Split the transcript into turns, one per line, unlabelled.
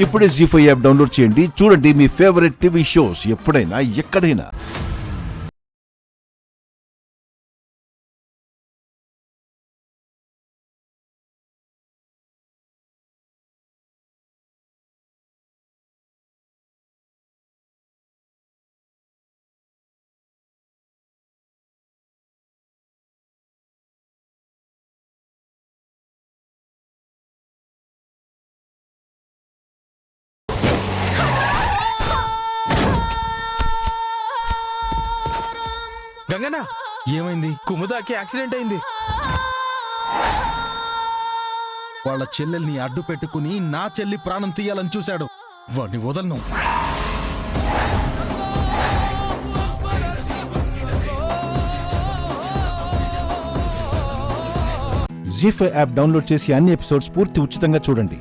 ఇప్పుడే జీ5 app download చేయండి. చూడండి మీ ఫేవరెట్ టీవీ షోస్ ఎప్పుడైనా ఎక్కడైనా.
గంగన్న ఏమైంది? కుముదాకి యాక్సిడెంట్ అయింది. వాళ్ళ చెల్లెల్ని అడ్డు పెట్టుకుని నా చెల్లి ప్రాణం తీయాలని చూశాడు. వాడిని వదలను.
జీ5 యాప్ డౌన్లోడ్ చేసి అన్ని ఎపిసోడ్స్ పూర్తి ఉచితంగా చూడండి.